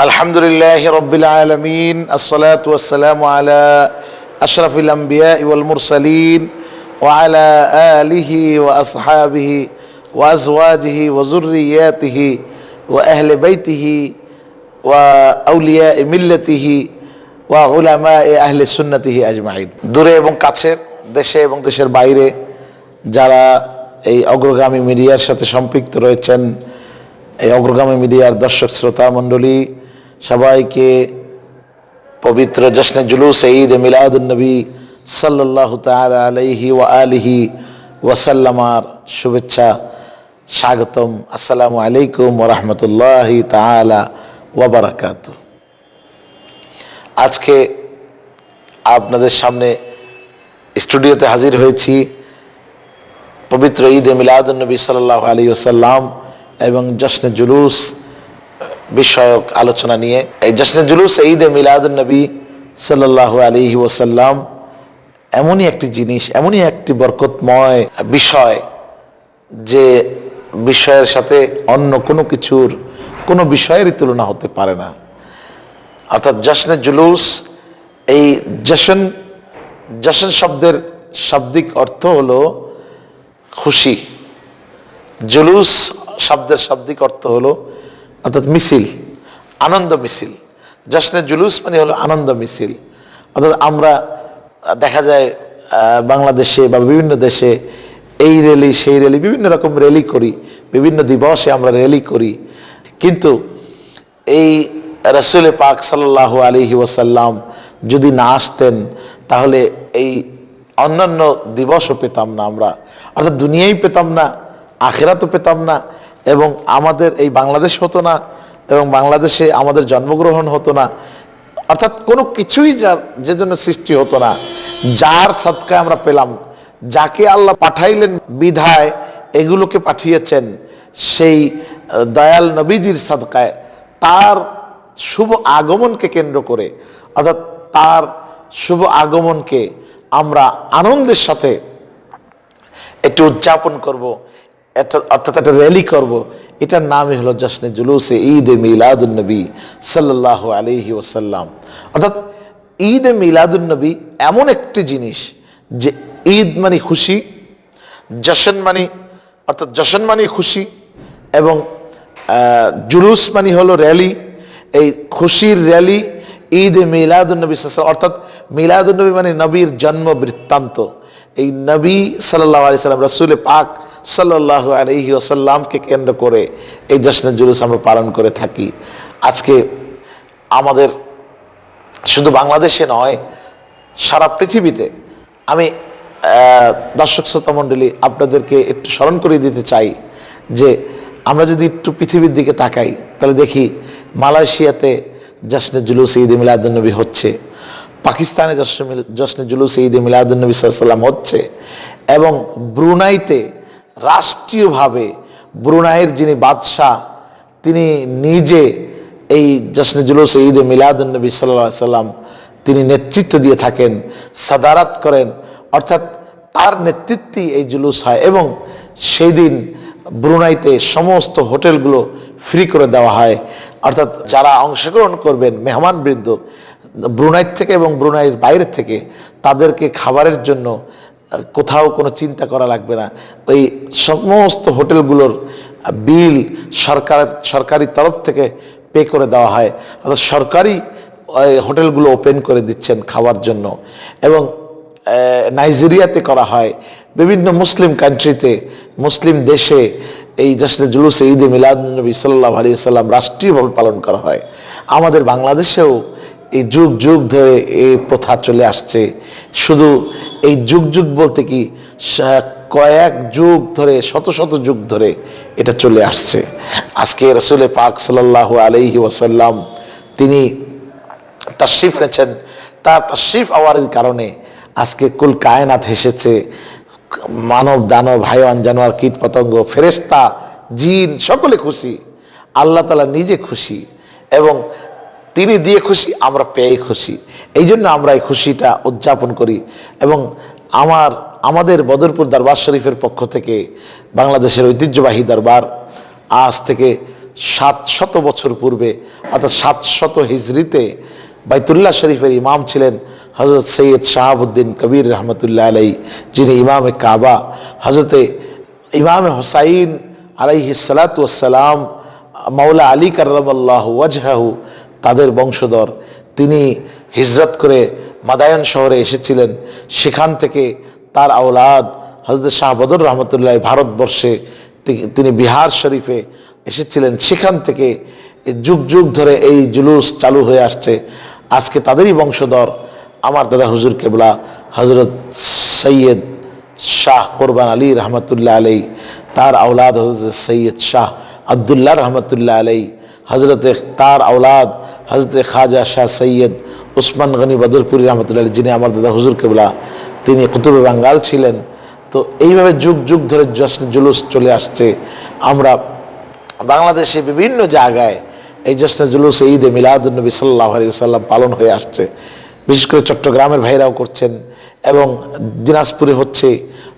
আলহামদুলিল্লাহ রব্বিল আলামিন আসসালাতু ওয়াসসালামু আলা আশরাফিল আমবিয়া ওয়াল মুরসালিন ওয়া আলা আলিহি ওয়া আসহাবিহি ওয়া আজওয়াজিহি ওয়া যুররিয়াতিহি ওয়া আহলি বাইতিহি ওয়া আউলিয়া মিল্লাতিহি ওয়া উলামায়ে আহলি সুন্নাতিহি আজমাইন। দূরে এবং কাছের, দেশে এবং দেশের বাইরে যারা এই অগ্রগামী মিডিয়ার সাথে সম্পৃক্ত রয়েছেন, এই অগ্রগামী মিডিয়ার দর্শক শ্রোতা মণ্ডলী, সবাইকে পবিত্র জশ্নে জুলুস ঈদ মিলাদুন নবী সাল্লাল্লাহু তাআলা আলাইহি ওয়া আলিহি ওয়াসাল্লামার শুভেচ্ছা, স্বাগতম। আসসালামু আলাইকুম ওয়া রাহমাতুল্লাহি তাআলা ওয়া বারাকাতুহু। আজকে আপনাদের সামনে স্টুডিওতে হাজির হয়েছি পবিত্র ঈদ মিলাদুন নবী সাল্লাল্লাহু আলাইহি ওয়াসাল্লাম এবং জশ্নে জুলুস বিষয়ক আলোচনা নিয়ে। এই জশ্নে জুলুস ঈদ মিলাদুন নবী সাল্লাল্লাহু আলাইহি ওয়াসাল্লাম এমনই একটি জিনিস, এমনই একটি বরকতময় বিষয় যে বিষয়ের সাথে অন্য কোনো কিছুর, কোনো বিষয়েরই তুলনা হতে পারে না। অর্থাৎ জশ্নে জুলুস, এই জশন শব্দের শাব্দিক অর্থ হলো খুশি। জুলুস শব্দের শাব্দিক অর্থ হলো অর্থাৎ মিছিল, আনন্দ মিছিল। জশ্নে জুলুস মানে হলো আনন্দ মিছিল। অর্থাৎ আমরা দেখা যায় বাংলাদেশে বা বিভিন্ন দেশে এই র্যালি সেই র্যালি, বিভিন্ন রকম র্যালি করি, বিভিন্ন দিবসে আমরা র্যালি করি, কিন্তু এই রাসূল পাক সাল্লাল্লাহু আলাইহি ওয়াসাল্লাম যদি না আসতেন তাহলে এই অন্যান্য দিবসও পেতাম না আমরা, অর্থাৎ দুনিয়াই পেতাম না, আখিরাতও পেতাম না, এবং আমাদের এই বাংলাদেশ হতো না, এবং বাংলাদেশে আমাদের জন্মগ্রহণ হতো না। অর্থাৎ কোনো কিছুই যে জন্য সৃষ্টি হতো না, যার সাদকায় আমরা পেলাম, যাকে আল্লাহ পাঠাইলেন বিধায় এগুলোকে পাঠিয়েছেন, সেই দয়াল নবীজির সাদকায়, তার শুভ আগমনকে কেন্দ্র করে, অর্থাৎ তার শুভ আগমনকে আমরা আনন্দের সাথে একটু উদযাপন করব, অর্থাৎ একটা র্যালি করব। এটার নামই হলো জশ্নে জুলুসে ঈদ মিলাদুন নবী সাল্লাল্লাহু আলাইহি ওয়াসাল্লাম। অর্থাৎ ঈদ মিলাদুন নবী এমন একটি জিনিস যে ঈদ মানে খুশি, জশন মানে অর্থাৎ জশন মানে খুশি, এবং জুলুস মানে হলো র্যালি। এই খুশির র্যালি ঈদ মিলাদুন নবী সাল্লাল্লাহু, অর্থাৎ মিলাদুন নবী মানে নবীর জন্ম বৃত্তান্ত। এই নবী সাল্লাল্লাহু আলাইহি সাল্লাম, রাসূল পাক সাল্লাল্লাহু আলাইহি ওয়াসাল্লামকে কেন্দ্র করে এই জশ্নে জুলুস আমরা পালন করে থাকি। আজকে আমাদের শুধু বাংলাদেশে নয়, সারা পৃথিবীতে, আমি দর্শক শ্রোতা মণ্ডলী আপনাদেরকে একটু স্মরণ করে দিতে চাই যে আমরা যদি একটু পৃথিবীর দিকে তাকাই তাহলে দেখি মালয়েশিয়াতে জশ্নে জুলুস ঈদ মিলাদুন নবী হচ্ছে, পাকিস্তানে জশ্নে জুলুস ঈদ মিলাদুন নবী সাল্লাল্লাহু আলাইহি ওয়াসাল্লাম হচ্ছে, এবং ব্রুনাইতে রাষ্ট্রীয়ভাবে ব্রুনাইয়ের যিনি বাদশাহ তিনি নিজে এই জশ্নে জুলুস ঈদ মিলাদুন নবী সাল্লাল্লাহু আলাইহি ওয়াসাল্লাম তিনি নেতৃত্ব দিয়ে থাকেন, সাদারাত করেন। অর্থাৎ তার নেতৃত্বে এই জুলুস হয়, এবং সেই দিন ব্রুনাইতে সমস্ত হোটেলগুলো ফ্রি করে দেওয়া হয়। অর্থাৎ যারা অংশগ্রহণ করবেন মেহমানবৃন্দ ব্রুনাই থেকে এবং ব্রুনাইয়ের বাইরে থেকে, তাদেরকে খাবারের জন্য কোথাও কোনো চিন্তা করা লাগবে না। ওই সমস্ত হোটেলগুলোর বিল সরকারি তরফ থেকে পে করে দেওয়া হয়, অর্থাৎ সরকারি হোটেলগুলো ওপেন করে দিচ্ছেন খাওয়ার জন্য। এবং নাইজেরিয়াতে করা হয়, বিভিন্ন মুসলিম কান্ট্রিতে, মুসলিম দেশে এই জশ্নে জুলুস ঈদ মিলাদুন নবী সাল্লাল্লাহু আলাইহি ওয়াসাল্লাম রাষ্ট্রীয়ভাবে পালন করা হয়। আমাদের বাংলাদেশেও এই যুগ যুগ ধরে এই প্রথা চলে আসছে। শুধু এই যুগ যুগ বলতে কি, কয়েক যুগ ধরে, শত শত যুগ ধরে এটা চলে আসছে। আজকে রাসূল পাক সাল্লাল্লাহু আলাইহি ওয়াসাল্লাম তিনি তাশরিফ এনেছেন, তার তাশরিফ আওয়ারের কারণে আজকে কুল কায়নাত হেসেছে। মানব দানব, হাইওয়ান, জানোয়ার, কীট পতঙ্গ, ফেরেশতা, জিন সকলে খুশি, আল্লাহ তাআলা নিজে খুশি, এবং তিনি দিয়ে খুশি, আমরা পেয়ে খুশি। এই জন্য আমরা এই খুশিটা উদযাপন করি। এবং আমাদের বদরপুর দরবার শরীফের পক্ষ থেকে, বাংলাদেশের ঐতিহ্যবাহী দরবার, আজ থেকে 700 বছর পূর্বে অর্থাৎ 700 হিজরিতে বাইতুল্লাহ শরীফের ইমাম ছিলেন হযরত সৈয়দ শাহাবুদ্দিন কবির রহমতুল্লাহ আলাই, যিনি ইমামে কাবা। হযরতে ইমাম হুসাইন আলাইহিস সালাতু ওয়াস সালাম, মাওলা আলী কাররামাল্লাহু ওয়াজহাহু, তাদের বংশধর। তিনি হিজরত করে মাদায়ান শহরে এসেছিলেন। সেখান থেকে তার আওলাদ হযরত শাহ বদর রহমতুল্লাহ ভারতবর্ষে তিনি বিহার শরীফে এসেছিলেন। সেখান থেকে যুগ যুগ ধরে এই জুলুস চালু হয়ে আসছে। আজকে তাদেরই বংশধর আমার দাদা হুজুর কেবলা হযরত সৈয়দ শাহ কোরবান আলী রহমতুল্লাহ আলাই, তার আওলাদ হযরত সৈয়দ শাহ আব্দুল্লাহ রহমতুল্লাহ আলাই, হযরতে তার আওলাদ হযরতে খাজা শাহ সৈয়দ উসমান গনি বদরপুরি রহমতুল্লাহ আলাই, যিনি আমার দাদা হুজুর কেবলা তিনি কুতুবে বাঙ্গাল ছিলেন। তো এইভাবে যুগ যুগ ধরে জশ্ন জুলুস চলে আসছে। আমরা বাংলাদেশে বিভিন্ন জায়গায় এই জশ্ন জুলুস ঈদে মিলাদুন্নবী সাল্লাল্লাহু আলাইহি ওয়াসাল্লাম পালন হয়ে আসছে। বিশেষ করে চট্টগ্রামের ভাইরাও করছেন, এবং দিনাজপুরে হচ্ছে,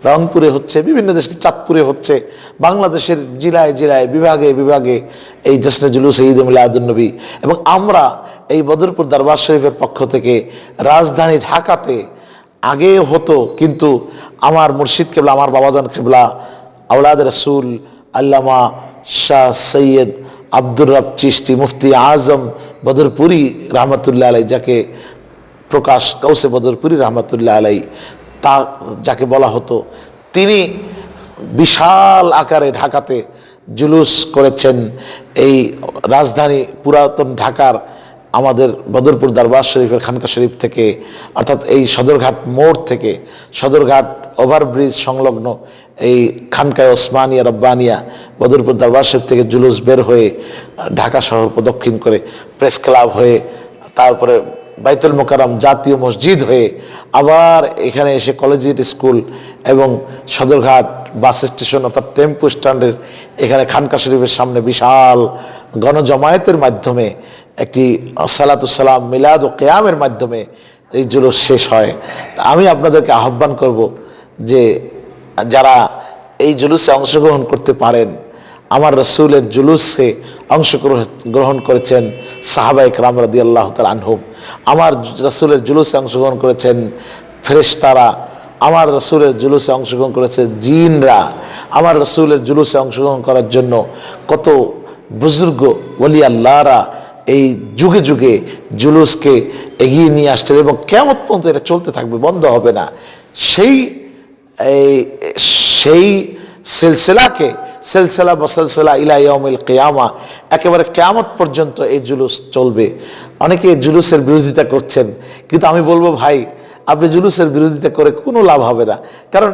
রংপুরে হচ্ছে, বিভিন্ন দেশে চাঁদপুরে হচ্ছে, বাংলাদেশের জেলায় জেলায় বিভাগে বিভাগে এই জশ্ন জুলুস ঈদে মিলাদুন্নবী। এবং আমরা এই বদরপুর দরবার শরীফের পক্ষ থেকে রাজধানী ঢাকাতে আগে হতো, কিন্তু আমার মুর্শিদ কেবলা, আমার বাবাজান কেবলা আওলাদ রসুল আল্লামা শাহ সৈয়দ আব্দুর রব চিশতি মুফতি আজম বদরপুরি রহমতুল্লাহ আলাই, যাকে প্রকাশ কৌসে বদরপুরি রহমতুল্লাহ আলাই তা যাকে বলা হতো, তিনি বিশাল আকারে ঢাকাতে জুলুস করেছেন। এই রাজধানী পুরাতন ঢাকার আমাদের বদরপুর দরবার শরীফের খানকা শরীফ থেকে, অর্থাৎ এই সদরঘাট মোড় থেকে, সদরঘাট ওভারব্রিজ সংলগ্ন এই খানকায় ওসমানিয়া রব্বানিয়া বদরপুর দরবার শরীফ থেকে জুলুস বের হয়ে ঢাকা শহর প্রদক্ষিণ করে প্রেস ক্লাব হয়ে, তারপরে বাইতুল মোকাররম জাতীয় মসজিদ হয়ে, আবার এখানে এসে কলেজিয়েট স্কুল এবং সদরঘাট বাস স্টেশন অর্থাৎ টেম্পো স্ট্যান্ডের এখানে খানকা শরীফের সামনে বিশাল গণজমায়েতের মাধ্যমে একটি সালাতুসালাম মিলাদ ও কিয়ামের মাধ্যমে এই জুলুস শেষ হয়। আমি আপনাদেরকে আহ্বান করব যে যারা এই জুলুসে অংশগ্রহণ করতে পারেন, আমার রসুলের জুলুসে অংশগ্রহণ করেছেন সাহাবায়ে কেরাম রাদিয়াল্লাহু তাআলা আনহুম, আমার রসুলের জুলুসে অংশগ্রহণ করেছেন ফেরেশতারা, আমার রসুলের জুলুসে অংশগ্রহণ করেছে জিনরা, আমার রসুলের জুলুসে অংশগ্রহণ করার জন্য কত বুজুর্গ ওলি আল্লাহরা এই যুগে যুগে জুলুসকে এগিয়ে নিয়ে আসছেন, এবং কিয়ামত পর্যন্ত এটা চলতে থাকবে, বন্ধ হবে না। সেই সিলসিলাকে সিলসিলা বসলসিলা ইলা ইয়াউমিল কিয়ামা, একেবারে কিয়ামত পর্যন্ত এই জুলুস চলবে। অনেকে জুলুসের বিরোধিতা করছেন, কিন্তু আমি বলবো ভাই, আপনি জুলুসের বিরোধিতা করে কোনো লাভ হবে না। কারণ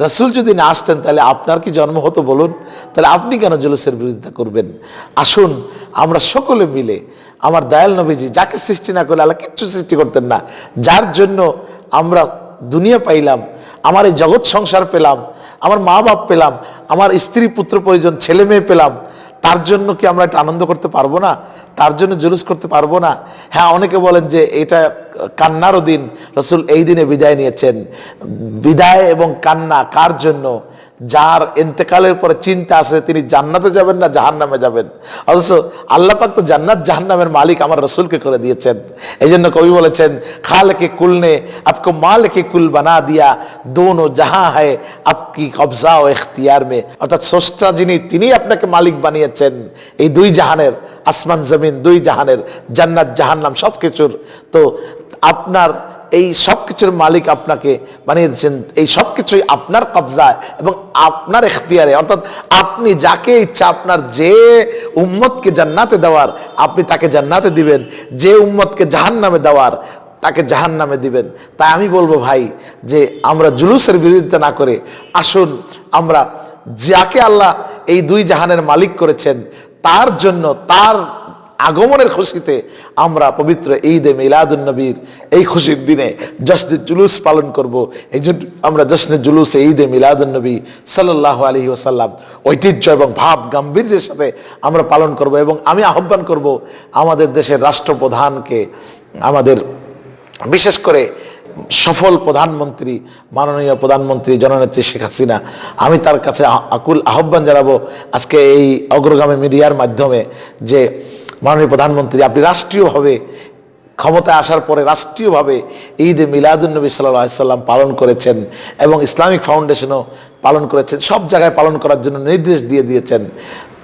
রাসূল যদি না আসতেন তাহলে আপনার কি জন্ম হতো বলুন? তাহলে আপনি কেন জুলুসের বিরোধিতা করবেন? আসুন আমরা সকলে মিলে, আমার দয়াল নবীজি যাকে সৃষ্টি না করলে আল্লাহ কিচ্ছু সৃষ্টি করতেন না, যার জন্য আমরা দুনিয়া পাইলাম, আমার এই জগৎ সংসার পেলাম, আমার মা বাপ পেলাম, আমার স্ত্রী পুত্র পরিজন ছেলে মেয়ে পেলাম, তার জন্য কি আমরা একটা আনন্দ করতে পারবো না? তার জন্য জুলুস করতে পারবো না? হ্যাঁ, অনেকে বলেন যে এটা কান্নারও দিন, রাসূল এই দিনে বিদায় নিয়েছেন। বিদায় এবং কান্না কার জন্য? যার ইন্তেকালের পরে চিন্তা আছে তিনি জান্নাতে যাবেন না জাহান্নামে যাবেন। অথচ আল্লাহ পাক তো জান্নাত জাহান্নামের মালিক আমার রাসূলকে করে দিয়েছেন। এই জন্য কবি বলেছেন, খালেকে কুল নে আপকো মালিকে কুল বানা দিয়া, দোনো জাহাঁ হ্যায় আপকি কবজা ও ইখতিয়ার মে। অর্থাৎ স্রষ্টা যিনি, তিনি আপনাকে মালিক বানিয়েছেন এই দুই জাহানের, আসমান জমিন দুই জাহানের, জান্নাত জাহান্নাম সব কিছুর। তো আপনার এই সব কিছুর মালিক আপনাকে বানিয়ে দিচ্ছেন, এই সব কিছুই আপনার কবজায় এবং আপনার ইখতিয়ারে। অর্থাৎ আপনি যাকে ইচ্ছা, আপনার যে উম্মতকে জান্নাতে দেওয়ার আপনি তাকে জান্নাতে দিবেন, যে উম্মতকে জাহান্নামে দেওয়ার তাকে জাহান্নামে দিবেন। তাই আমি বলবো ভাই, যে আমরা জুলুসের বিরোধিতা না করে আসুন আমরা যাকে আল্লাহ এই দুই জাহানের মালিক করেছেন তার জন্য, তার আগমনের খুশিতে আমরা পবিত্র ঈদে মিলাদুন্নবীর এই খুশির দিনে জশ্নে জুলুস পালন করব। এই জন্য আমরা জশ্নে জুলুসে ঈদে মিলাদুন্নবী সাল্লাল্লাহু আলাইহি ওয়াসাল্লাম ঐতিহ্য এবং ভাব গাম্ভীর্যের সাথে আমরা পালন করব। এবং আমি আহ্বান করব আমাদের দেশের রাষ্ট্রপ্রধানকে, আমাদের বিশেষ করে সফল প্রধানমন্ত্রী, মাননীয় প্রধানমন্ত্রী জননেত্রী শেখ হাসিনা, আমি তার কাছে আকুল আহ্বান জানাবো আজকে এই অগ্রগামী মিডিয়ার মাধ্যমে যে মাননীয় প্রধানমন্ত্রী, আপনি রাষ্ট্রীয়ভাবে ক্ষমতায় আসার পরে রাষ্ট্রীয়ভাবে ঈদে মিলাদুন্নবী সাল্লাল্লাহু আলাইহি সাল্লাম পালন করেছেন এবং ইসলামিক ফাউন্ডেশনও পালন করেছেন, সব জায়গায় পালন করার জন্য নির্দেশ দিয়ে দিয়েছেন।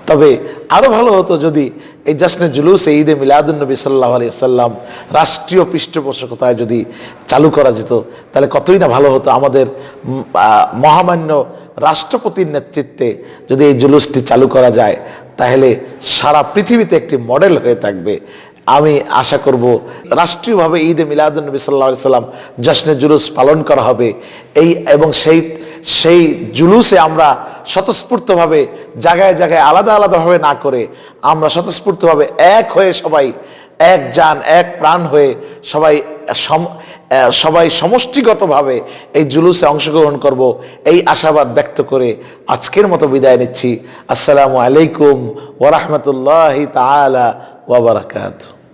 তবে আরও ভালো হতো যদি এই জশ্নে জুলুস ঈদে মিলাদুন্নবী সাল্লাল্লাহু আলাইহি সাল্লাম রাষ্ট্রীয় পৃষ্ঠপোষকতায় যদি চালু করা যেত, তাহলে কতই না ভালো হতো। আমাদের মহামান্য রাষ্ট্রপতির নেতৃত্বে যদি এই জুলুসটি চালু করা যায়, তাহলে সারা পৃথিবীতে একটি মডেল হয়ে থাকবে। আমি আশা করব রাষ্ট্রীয়ভাবে ঈদে মিলাদুন্নবী সাল্লাল্লাহু আলাইহি সাল্লাম জশ্নে জুলুস পালন করা হবে। এবং সেই জুলুসে আমরা স্বতঃস্ফূর্তভাবে জায়গায় জায়গায় আলাদা আলাদাভাবে না করে আমরা স্বতঃস্ফূর্তভাবে এক হয়ে সবাই এক জান এক প্রাণ হয়ে সবাই সমষ্টিগতভাবে এই জুলুসে অংশগ্রহণ করব, এই আশাবাদ ব্যক্ত করে আজকের মতো বিদায় নিচ্ছি। আসসালামু আলাইকুম ওয়া রাহমাতুল্লাহি তাআলা ওয়া বারাকাতুহু।